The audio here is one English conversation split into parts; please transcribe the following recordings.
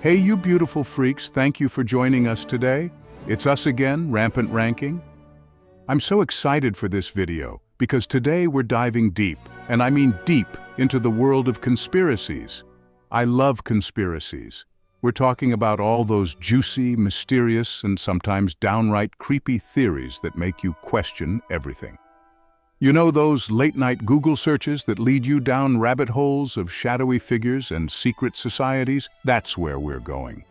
Hey, you beautiful freaks, thank you for joining us today. It's us again, Rampant Ranking. I'm so excited for this video because today we're diving deep, and I mean deep, into the world of conspiracies. I love conspiracies. We're talking about all those juicy, mysterious, and sometimes downright creepy theories that make you question everything. You know those late-night Google searches that lead you down rabbit holes of shadowy figures and secret societies? That's where we're going.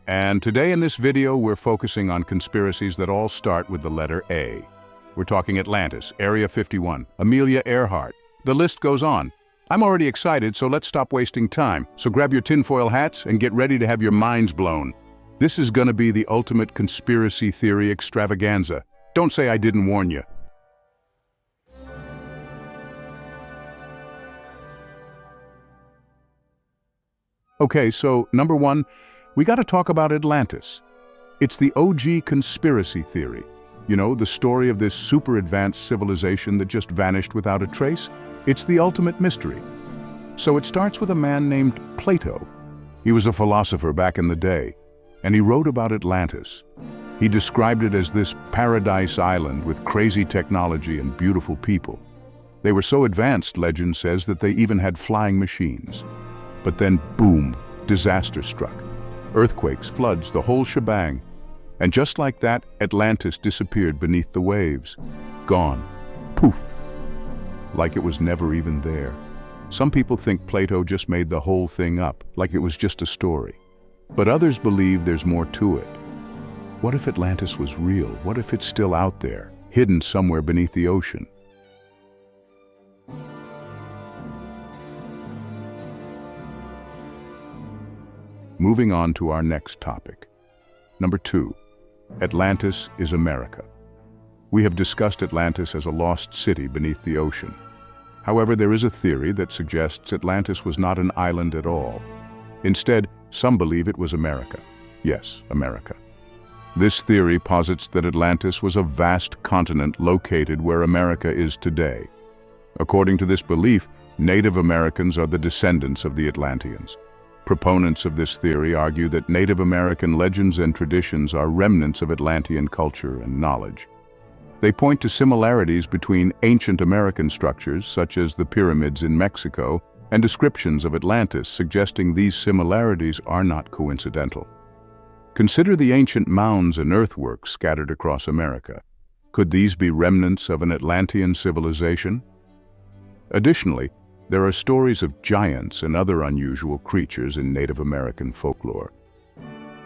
And today in this video, we're focusing on conspiracies that all start with the letter A. We're talking Atlantis, Area 51, Amelia Earhart. The list goes on. I'm already excited, so let's stop wasting time. So grab your tinfoil hats and get ready to have your minds blown. This is gonna be the ultimate conspiracy theory extravaganza. Don't say I didn't warn you. Okay, so number one, we got to talk about Atlantis. It's the OG conspiracy theory. You know, the story of this super advanced civilization that just vanished without a trace. It's the ultimate mystery. So it starts with a man named Plato. He was a philosopher back in the day, and he wrote about Atlantis. He described it as this paradise island with crazy technology and beautiful people. They were so advanced, legend says, that they even had flying machines. But then, boom, disaster struck. Earthquakes, floods, the whole shebang. And just like that, Atlantis disappeared beneath the waves. Gone. Poof. Like it was never even there. Some people think Plato just made the whole thing up, like it was just a story. But others believe there's more to it. What if Atlantis was real? What if it's still out there, hidden somewhere beneath the ocean? Moving on to our next topic. Number 2, Atlantis is America. We have discussed Atlantis as a lost city beneath the ocean. However, there is a theory that suggests Atlantis was not an island at all. Instead, some believe it was America. Yes, America. This theory posits that Atlantis was a vast continent located where America is today. According to this belief, Native Americans are the descendants of the Atlanteans. Proponents of this theory argue that Native American legends and traditions are remnants of Atlantean culture and knowledge. They point to similarities between ancient American structures, such as the pyramids in Mexico, and descriptions of Atlantis, suggesting these similarities are not coincidental. Consider the ancient mounds and earthworks scattered across America. Could these be remnants of an Atlantean civilization? Additionally, there are stories of giants and other unusual creatures in Native American folklore.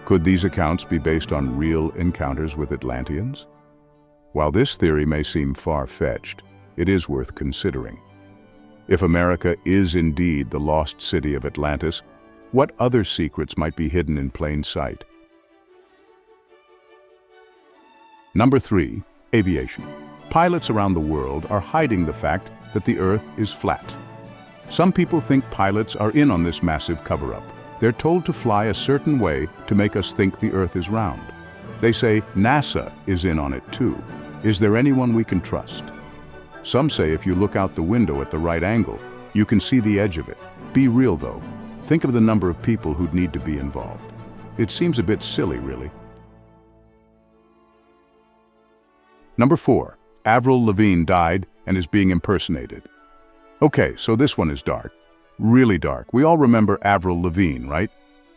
Could these accounts be based on real encounters with Atlanteans? While this theory may seem far-fetched, it is worth considering. If America is indeed the lost city of Atlantis, what other secrets might be hidden in plain sight? Number 3, aviation. Pilots around the world are hiding the fact that the Earth is flat. Some people think pilots are in on this massive cover-up. They're told to fly a certain way to make us think the Earth is round. They say NASA is in on it too. Is there anyone we can trust? Some say if you look out the window at the right angle, you can see the edge of it. Be real though. Think of the number of people who'd need to be involved. It seems a bit silly, really. Number 4, Avril Lavigne died and is being impersonated. Okay, so this one is dark. Really dark. We all remember Avril Lavigne, right?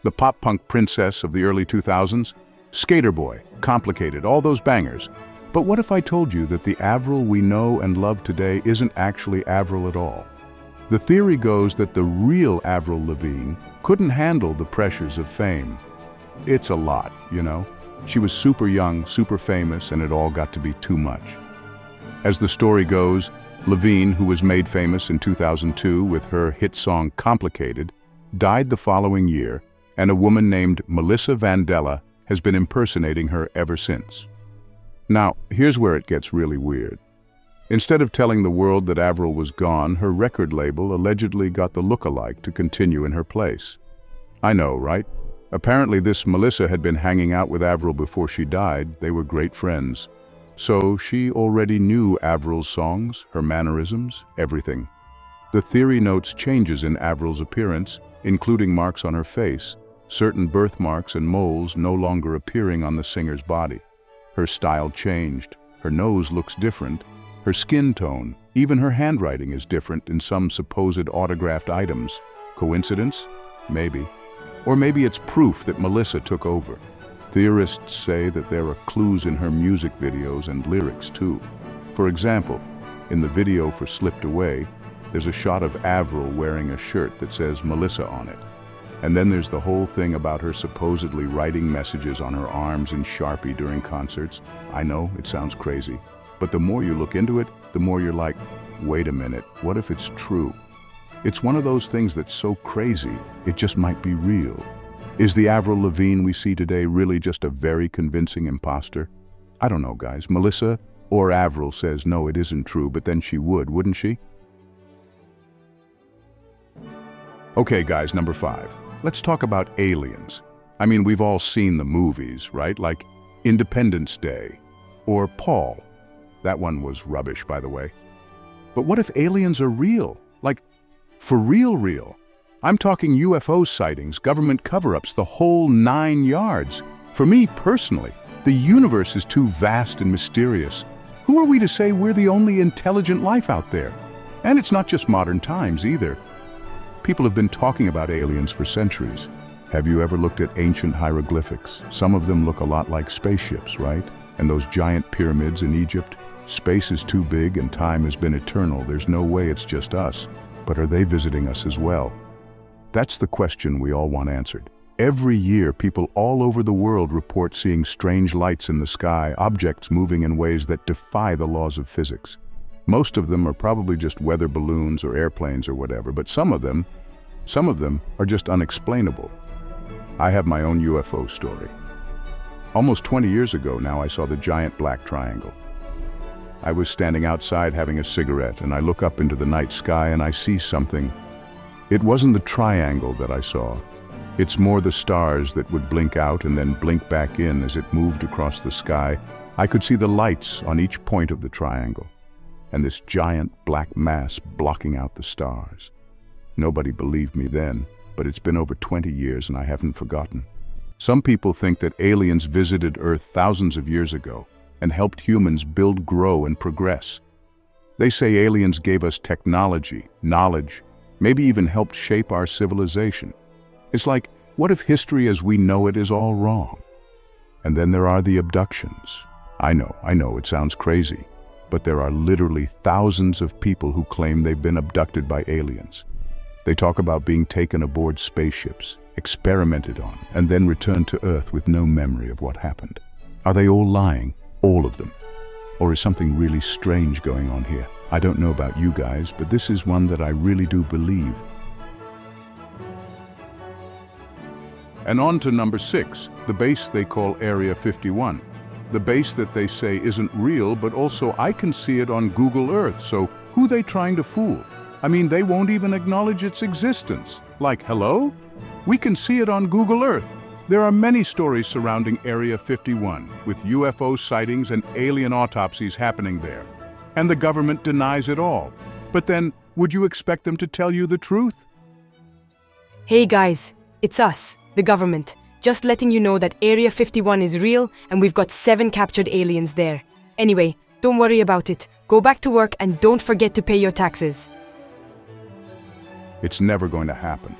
The pop-punk princess of the early 2000s? Skater Boy, Complicated, all those bangers. But what if I told you that the Avril we know and love today isn't actually Avril at all? The theory goes that the real Avril Lavigne couldn't handle the pressures of fame. It's a lot, you know? She was super young, super famous, and it all got to be too much. As the story goes, Lavigne, who was made famous in 2002 with her hit song Complicated, died the following year, and a woman named Melissa Vandella has been impersonating her ever since. Now, here's where it gets really weird. Instead of telling the world that Avril was gone, her record label allegedly got the look-alike to continue in her place. I know, right? Apparently this Melissa had been hanging out with Avril before she died. They were great friends. So she already knew Avril's songs, her mannerisms, everything. The theory notes changes in Avril's appearance, including marks on her face, Certain birthmarks and moles no longer appearing on the singer's body. Her style changed. Her nose looks different. Her skin tone, even her handwriting is different in some supposed autographed items. Coincidence? Maybe. Or maybe it's proof that Melissa took over. Theorists say that there are clues in her music videos and lyrics too. For example, in the video for Slipped Away, there's a shot of Avril wearing a shirt that says Melissa on it. And then there's the whole thing about her supposedly writing messages on her arms in Sharpie during concerts. I know, it sounds crazy. But the more you look into it, the more you're like, wait a minute, what if it's true? It's one of those things that's so crazy, it just might be real. Is the Avril Lavigne we see today really just a very convincing imposter? I don't know, guys. Melissa or Avril says no, it isn't true, but then she would, wouldn't she? Okay, guys, number 5. Let's talk about aliens. I mean, we've all seen the movies, right? Like Independence Day or Paul. That one was rubbish, by the way. But what if aliens are real? Like, for real? I'm talking UFO sightings, government cover-ups, the whole 9 yards. For me, personally, the universe is too vast and mysterious. Who are we to say we're the only intelligent life out there? And it's not just modern times, either. People have been talking about aliens for centuries. Have you ever looked at ancient hieroglyphics? Some of them look a lot like spaceships, right? And those giant pyramids in Egypt? Space is too big and time has been eternal. There's no way it's just us. But are they visiting us as well? That's the question we all want answered. Every year, people all over the world report seeing strange lights in the sky, objects moving in ways that defy the laws of physics. Most of them are probably just weather balloons or airplanes or whatever, but some of them are just unexplainable. I have my own UFO story. Almost 20 years ago now, I saw the giant black triangle. I was standing outside having a cigarette, and I look up into the night sky and I see something. It wasn't the triangle that I saw. It's more the stars that would blink out and then blink back in as it moved across the sky. I could see the lights on each point of the triangle, and this giant black mass blocking out the stars. Nobody believed me then, but it's been over 20 years and I haven't forgotten. Some people think that aliens visited Earth thousands of years ago and helped humans build, grow, and progress. They say aliens gave us technology, knowledge, maybe even helped shape our civilization. It's like, what if history as we know it is all wrong? And then there are the abductions. I know, it sounds crazy, but there are literally thousands of people who claim they've been abducted by aliens. They talk about being taken aboard spaceships, experimented on, and then returned to Earth with no memory of what happened. Are they all lying? All of them? Or is something really strange going on here? I don't know about you guys, but this is one that I really do believe. And on to number 6, the base they call Area 51. The base that they say isn't real, but also I can see it on Google Earth, so who they trying to fool? I mean, they won't even acknowledge its existence. Like, hello? We can see it on Google Earth. There are many stories surrounding Area 51, with UFO sightings and alien autopsies happening there. And the government denies it all. But then, would you expect them to tell you the truth? Hey guys, it's us, the government. Just letting you know that Area 51 is real and we've got 7 captured aliens there. Anyway, don't worry about it. Go back to work and don't forget to pay your taxes. It's never going to happen.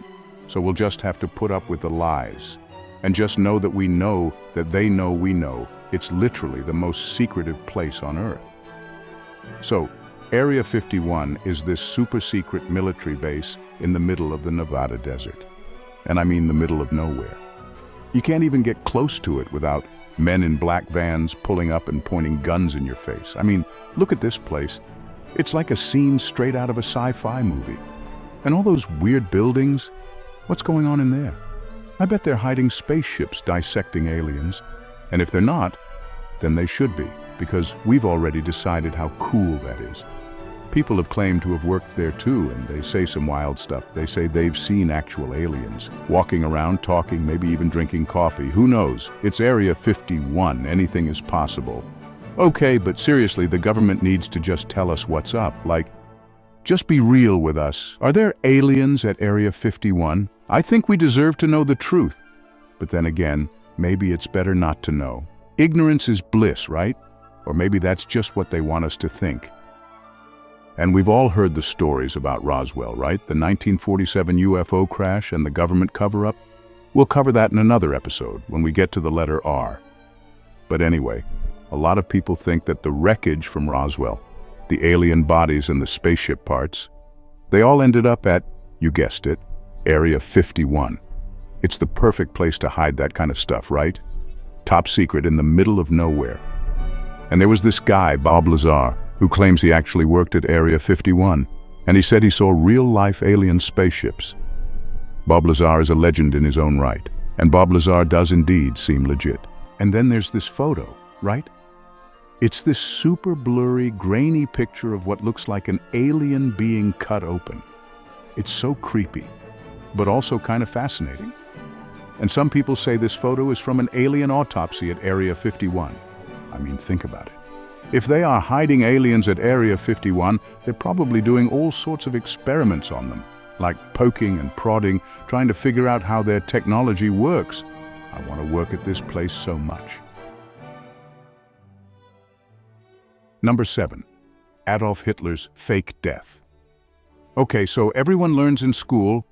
So we'll just have to put up with the lies. And just know that we know that they know we know. It's literally the most secretive place on Earth. So, Area 51 is this super-secret military base in the middle of the Nevada desert. And I mean the middle of nowhere. You can't even get close to it without men in black vans pulling up and pointing guns in your face. I mean, look at this place. It's like a scene straight out of a sci-fi movie. And all those weird buildings, what's going on in there? I bet they're hiding spaceships dissecting aliens. And if they're not, then they should be, because we've already decided how cool that is. People have claimed to have worked there too, and they say some wild stuff. They say they've seen actual aliens, walking around, talking, maybe even drinking coffee. Who knows? It's Area 51. Anything is possible. Okay, but seriously, the government needs to just tell us what's up. Like, just be real with us. Are there aliens at Area 51? I think we deserve to know the truth. But then again, maybe it's better not to know. Ignorance is bliss, right? Or maybe that's just what they want us to think. And we've all heard the stories about Roswell, right? The 1947 UFO crash and the government cover-up. We'll cover that in another episode when we get to the letter R. But anyway, a lot of people think that the wreckage from Roswell, the alien bodies and the spaceship parts, they all ended up at, you guessed it, Area 51. It's the perfect place to hide that kind of stuff, right? Top secret in the middle of nowhere. And there was this guy, Bob Lazar, who claims he actually worked at Area 51, and he said he saw real-life alien spaceships. Bob Lazar is a legend in his own right, and Bob Lazar does indeed seem legit. And then there's this photo, right? It's this super blurry, grainy picture of what looks like an alien being cut open. It's so creepy, but also kind of fascinating. And some people say this photo is from an alien autopsy at Area 51. I mean, think about it. If they are hiding aliens at Area 51, they're probably doing all sorts of experiments on them, like poking and prodding, trying to figure out how their technology works. I want to work at this place so much. Number 7. Adolf Hitler's fake death. Okay, so everyone learns in school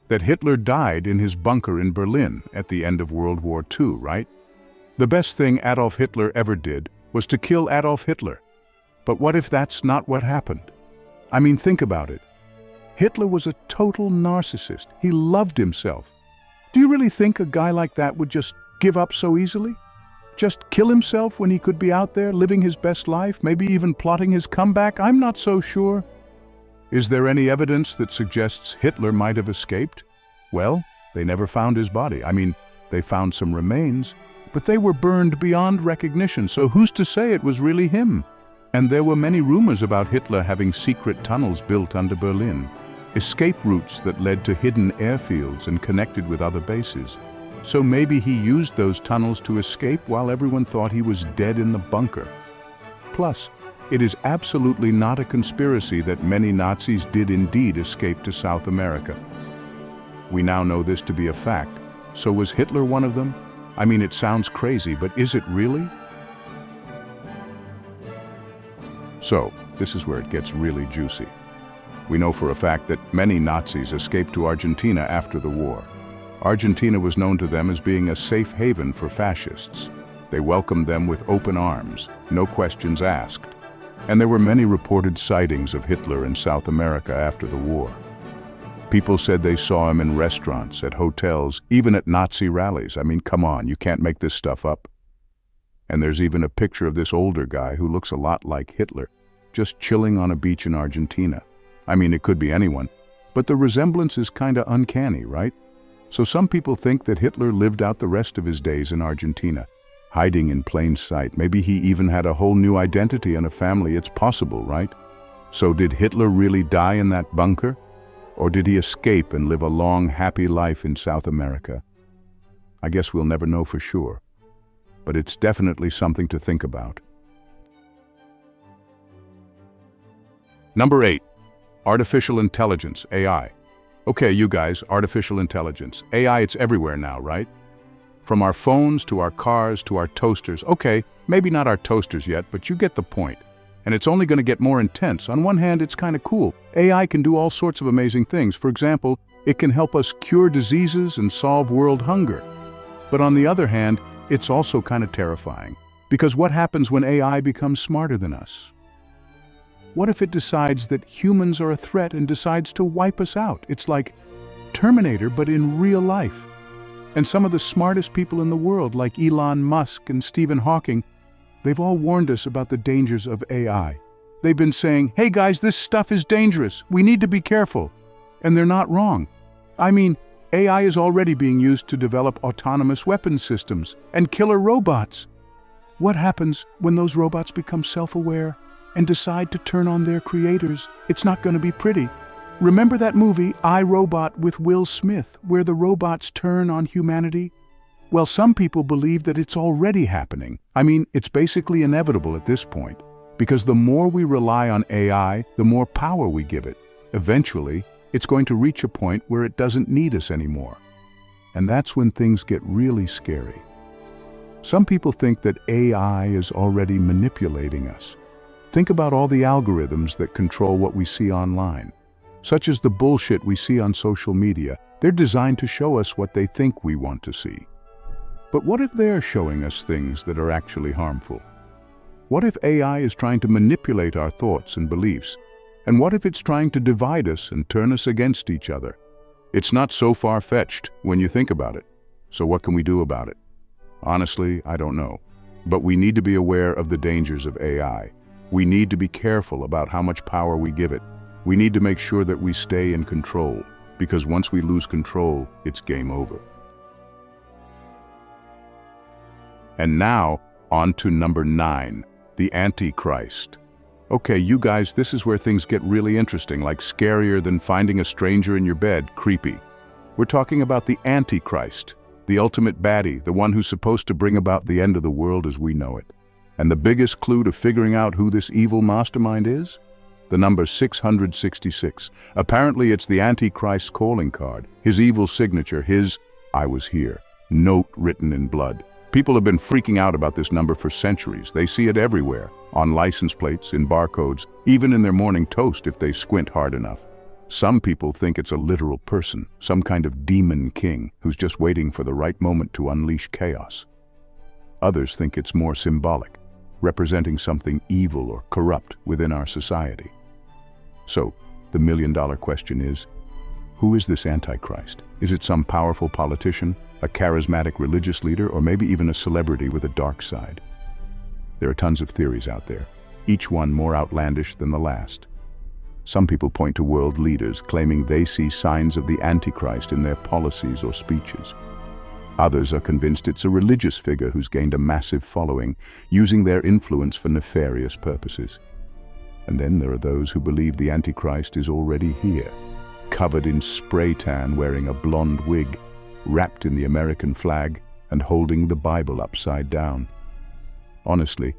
that Hitler died in his bunker in Berlin at the end of World War II, right? The best thing Adolf Hitler ever did was to kill Adolf Hitler. But what if that's not what happened? I mean, think about it. Hitler was a total narcissist. He loved himself. Do you really think a guy like that would just give up so easily? Just kill himself when he could be out there living his best life, maybe even plotting his comeback? I'm not so sure. Is there any evidence that suggests Hitler might have escaped? Well, they never found his body. I mean, they found some remains, but they were burned beyond recognition, so who's to say it was really him? And there were many rumors about Hitler having secret tunnels built under Berlin, escape routes that led to hidden airfields and connected with other bases. So maybe he used those tunnels to escape while everyone thought he was dead in the bunker. Plus, it is absolutely not a conspiracy that many Nazis did indeed escape to South America. We now know this to be a fact. So was Hitler one of them? I mean, it sounds crazy, but is it really? So, this is where it gets really juicy. We know for a fact that many Nazis escaped to Argentina after the war. Argentina was known to them as being a safe haven for fascists. They welcomed them with open arms, no questions asked. And there were many reported sightings of Hitler in South America after the war. People said they saw him in restaurants, at hotels, even at Nazi rallies. I mean, come on, you can't make this stuff up. And there's even a picture of this older guy who looks a lot like Hitler, just chilling on a beach in Argentina. I mean, it could be anyone, but the resemblance is kinda uncanny, right? So some people think that Hitler lived out the rest of his days in Argentina, hiding in plain sight. Maybe he even had a whole new identity and a family. It's possible, right? So did Hitler really die in that bunker? Or did he escape and live a long, happy life in South America? I guess we'll never know for sure, but it's definitely something to think about. Number 8, artificial intelligence, AI. Okay, you guys, artificial intelligence. AI, it's everywhere now, right? From our phones to our cars to our toasters. Okay, maybe not our toasters yet, but you get the point. And it's only going to get more intense. On one hand, it's kind of cool. AI can do all sorts of amazing things. For example, it can help us cure diseases and solve world hunger. But on the other hand, it's also kind of terrifying. Because what happens when AI becomes smarter than us? What if it decides that humans are a threat and decides to wipe us out? It's like Terminator, but in real life. And some of the smartest people in the world, like Elon Musk and Stephen Hawking, they've all warned us about the dangers of AI. They've been saying, hey guys, this stuff is dangerous. We need to be careful. And they're not wrong. I mean, AI is already being used to develop autonomous weapons systems and killer robots. What happens when those robots become self-aware and decide to turn on their creators? It's not going to be pretty. Remember that movie, I, Robot, with Will Smith, where the robots turn on humanity? Well, some people believe that it's already happening. I mean, it's basically inevitable at this point, because the more we rely on AI, the more power we give it. Eventually, it's going to reach a point where it doesn't need us anymore. And that's when things get really scary. Some people think that AI is already manipulating us. Think about all the algorithms that control what we see online, such as the bullshit we see on social media. They're designed to show us what they think we want to see. But what if they're showing us things that are actually harmful? What if AI is trying to manipulate our thoughts and beliefs? And what if it's trying to divide us and turn us against each other? It's not so far-fetched when you think about it. So what can we do about it? Honestly, I don't know. But we need to be aware of the dangers of AI. We need to be careful about how much power we give it. We need to make sure that we stay in control, because once we lose control, it's game over. And now, on to number 9, the Antichrist. Okay, you guys, this is where things get really interesting, like scarier than finding a stranger in your bed, creepy. We're talking about the Antichrist, the ultimate baddie, the one who's supposed to bring about the end of the world as we know it. And the biggest clue to figuring out who this evil mastermind is? The number 666. Apparently it's the Antichrist's calling card, his evil signature, his "I was here" note written in blood. People have been freaking out about this number for centuries. They see it everywhere, on license plates, in barcodes, even in their morning toast if they squint hard enough. Some people think it's a literal person, some kind of demon king who's just waiting for the right moment to unleash chaos. Others think it's more symbolic, representing something evil or corrupt within our society. So, the million-dollar question is, who is this Antichrist? Is it some powerful politician, a charismatic religious leader, or maybe even a celebrity with a dark side? There are tons of theories out there, each one more outlandish than the last. Some people point to world leaders claiming they see signs of the Antichrist in their policies or speeches. Others are convinced it's a religious figure who's gained a massive following, using their influence for nefarious purposes. And then there are those who believe the Antichrist is already here, covered in spray tan, wearing a blonde wig, wrapped in the American flag, and holding the Bible upside down. Honestly,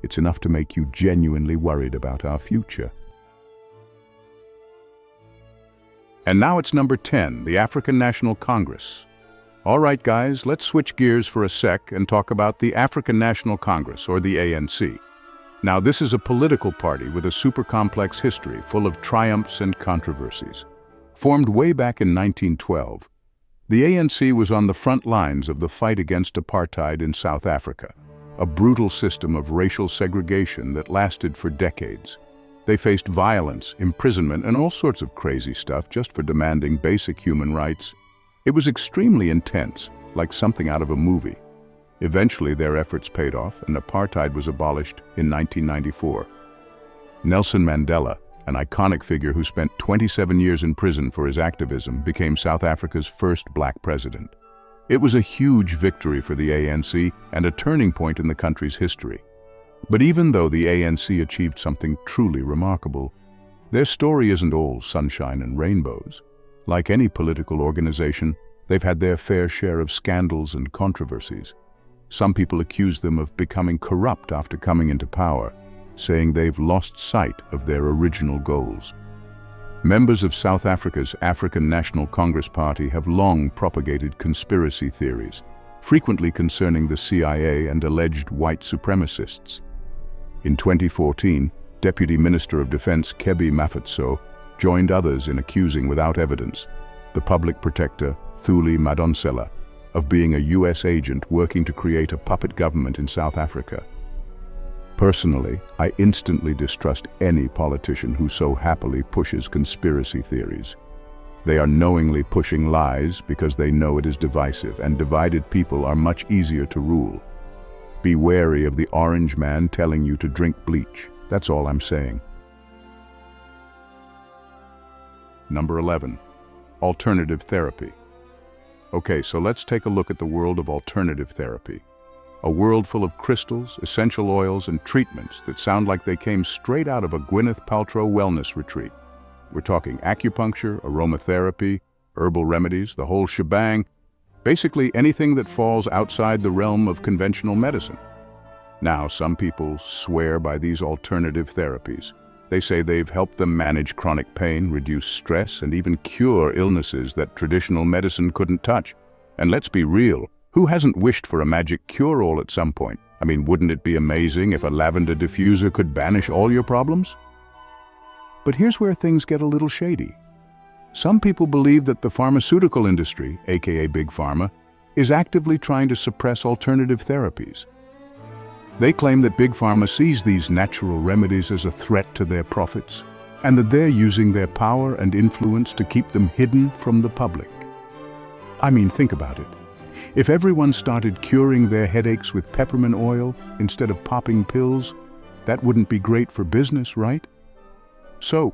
it's enough to make you genuinely worried about our future. And now it's number 10, the African National Congress. All right, guys, let's switch gears for a sec and talk about the African National Congress, or the ANC. Now, this is a political party with a super complex history full of triumphs and controversies. Formed way back in 1912, the ANC was on the front lines of the fight against apartheid in South Africa, a brutal system of racial segregation that lasted for decades. They faced violence, imprisonment, and all sorts of crazy stuff just for demanding basic human rights. It was extremely intense, like something out of a movie. Eventually, their efforts paid off, and apartheid was abolished in 1994. Nelson Mandela, an iconic figure who spent 27 years in prison for his activism, became South Africa's first black president. It was a huge victory for the ANC and a turning point in the country's history. But even though the ANC achieved something truly remarkable, their story isn't all sunshine and rainbows. Like any political organization, they've had their fair share of scandals and controversies. Some people accuse them of becoming corrupt after coming into power, saying they've lost sight of their original goals. Members of South Africa's African National Congress Party have long propagated conspiracy theories, frequently concerning the CIA and alleged white supremacists. In 2014, Deputy Minister of Defense Kebby Mafetso joined others in accusing without evidence the public protector Thuli Madonsela of being a US agent working to create a puppet government in South Africa. Personally, I instantly distrust any politician who so happily pushes conspiracy theories. They are knowingly pushing lies because they know it is divisive, and divided people are much easier to rule. Be wary of the orange man telling you to drink bleach. That's all I'm saying. Number 11, alternative therapy. Okay, so let's take a look at the world of alternative therapy. A world full of crystals, essential oils, and treatments that sound like they came straight out of a Gwyneth Paltrow wellness retreat. We're talking acupuncture, aromatherapy, herbal remedies, the whole shebang. Basically anything that falls outside the realm of conventional medicine. Now, some people swear by these alternative therapies. They say they've helped them manage chronic pain, reduce stress, and even cure illnesses that traditional medicine couldn't touch. And let's be real, who hasn't wished for a magic cure-all at some point? I mean, wouldn't it be amazing if a lavender diffuser could banish all your problems? But here's where things get a little shady. Some people believe that the pharmaceutical industry, aka Big Pharma, is actively trying to suppress alternative therapies. They claim that Big Pharma sees these natural remedies as a threat to their profits, and that they're using their power and influence to keep them hidden from the public. I mean, think about it. If everyone started curing their headaches with peppermint oil instead of popping pills, that wouldn't be great for business, right? So,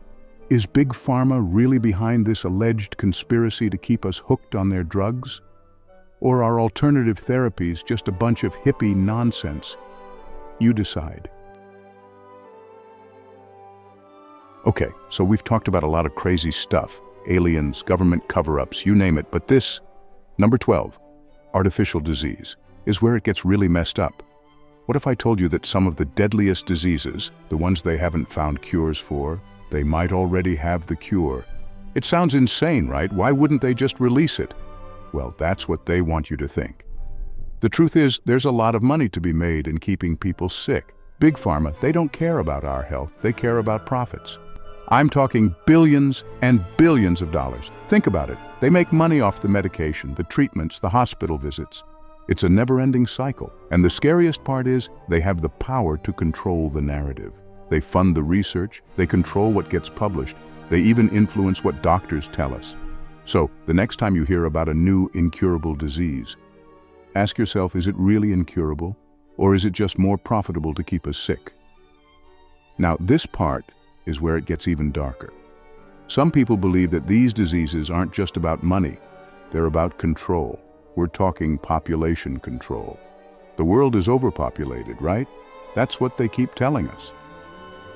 is Big Pharma really behind this alleged conspiracy to keep us hooked on their drugs? Or are alternative therapies just a bunch of hippie nonsense? You decide. Okay, so we've talked about a lot of crazy stuff. Aliens, government cover-ups, you name it. But this, number 12, artificial disease, is where it gets really messed up. What if I told you that some of the deadliest diseases, the ones they haven't found cures for, they might already have the cure? It sounds insane, right? Why wouldn't they just release it? Well, that's what they want you to think. The truth is, there's a lot of money to be made in keeping people sick. Big Pharma, they don't care about our health, they care about profits. I'm talking billions and billions of dollars. Think about it. They make money off the medication, the treatments, the hospital visits. It's a never-ending cycle. And the scariest part is, they have the power to control the narrative. They fund the research, they control what gets published, they even influence what doctors tell us. So, the next time you hear about a new incurable disease, ask yourself, is it really incurable? Or is it just more profitable to keep us sick? Now, this part is where it gets even darker. Some people believe that these diseases aren't just about money, they're about control. We're talking population control. The world is overpopulated, right? That's what they keep telling us.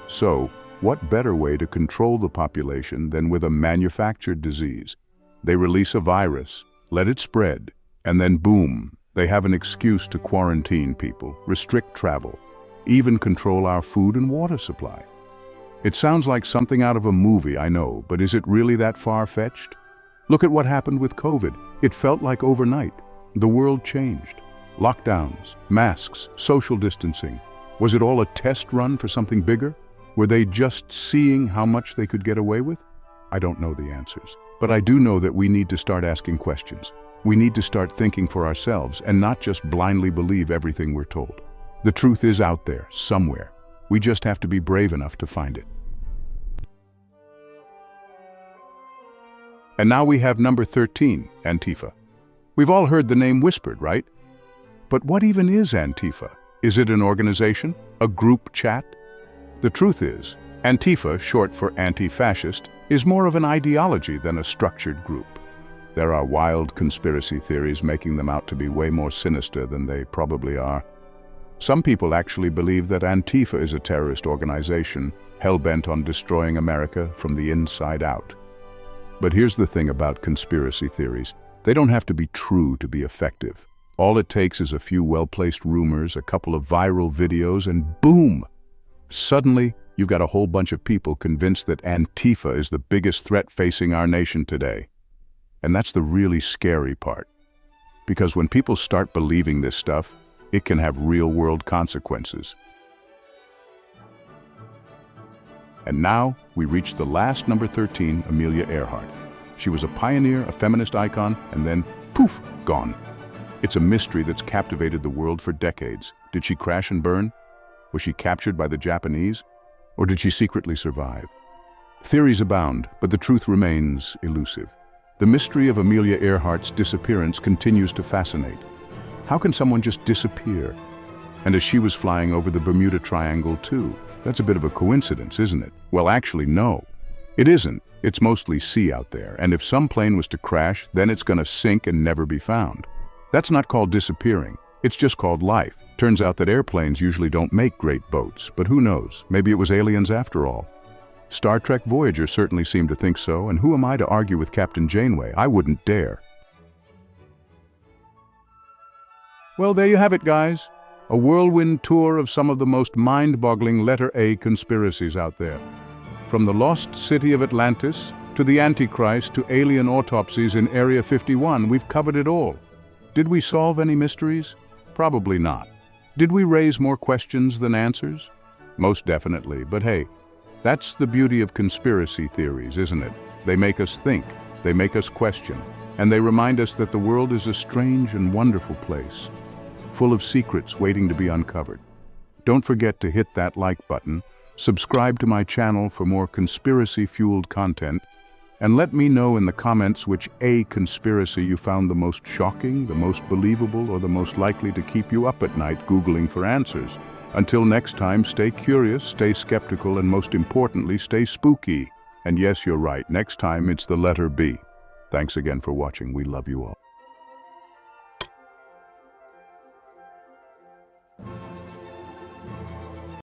So, what better way to control the population than with a manufactured disease? They release a virus, let it spread, and then boom, they have an excuse to quarantine people, restrict travel, even control our food and water supply. It sounds like something out of a movie, I know, but is it really that far-fetched? Look at what happened with COVID. It felt like overnight. The world changed. Lockdowns, masks, social distancing. Was it all a test run for something bigger? Were they just seeing how much they could get away with? I don't know the answers. But I do know that we need to start asking questions. We need to start thinking for ourselves and not just blindly believe everything we're told. The truth is out there, somewhere. We just have to be brave enough to find it. And now we have number 13, Antifa. We've all heard the name whispered, right? But what even is Antifa? Is it an organization? A group chat? The truth is, Antifa, short for anti-fascist, is more of an ideology than a structured group. There are wild conspiracy theories making them out to be way more sinister than they probably are. Some people actually believe that Antifa is a terrorist organization, hell-bent on destroying America from the inside out. But here's the thing about conspiracy theories. They don't have to be true to be effective. All it takes is a few well-placed rumors, a couple of viral videos, and boom! Suddenly, you've got a whole bunch of people convinced that Antifa is the biggest threat facing our nation today. And that's the really scary part. Because when people start believing this stuff, it can have real-world consequences. And now, we reach the last number 13, Amelia Earhart. She was a pioneer, a feminist icon, and then, poof, gone. It's a mystery that's captivated the world for decades. Did she crash and burn? Was she captured by the Japanese? Or did she secretly survive? Theories abound, but the truth remains elusive. The mystery of Amelia Earhart's disappearance continues to fascinate. How can someone just disappear? And as she was flying over the Bermuda Triangle too. That's a bit of a coincidence, isn't it? Well, actually, no. It isn't. It's mostly sea out there, and if some plane was to crash, then it's gonna sink and never be found. That's not called disappearing. It's just called life. Turns out that airplanes usually don't make great boats, but who knows? Maybe it was aliens after all. Star Trek Voyager certainly seemed to think so, and who am I to argue with Captain Janeway? I wouldn't dare. Well, there you have it, guys. A whirlwind tour of some of the most mind-boggling letter A conspiracies out there. From the lost city of Atlantis, to the Antichrist, to alien autopsies in Area 51, we've covered it all. Did we solve any mysteries? Probably not. Did we raise more questions than answers? Most definitely, but hey, that's the beauty of conspiracy theories, isn't it? They make us think, they make us question, and they remind us that the world is a strange and wonderful place, full of secrets waiting to be uncovered. Don't forget to hit that like button, subscribe to my channel for more conspiracy-fueled content, and let me know in the comments which conspiracy you found the most shocking, the most believable, or the most likely to keep you up at night Googling for answers. Until next time, stay curious, stay skeptical, and most importantly, stay spooky. And yes, you're right, next time it's the letter B. Thanks again for watching. We love you all.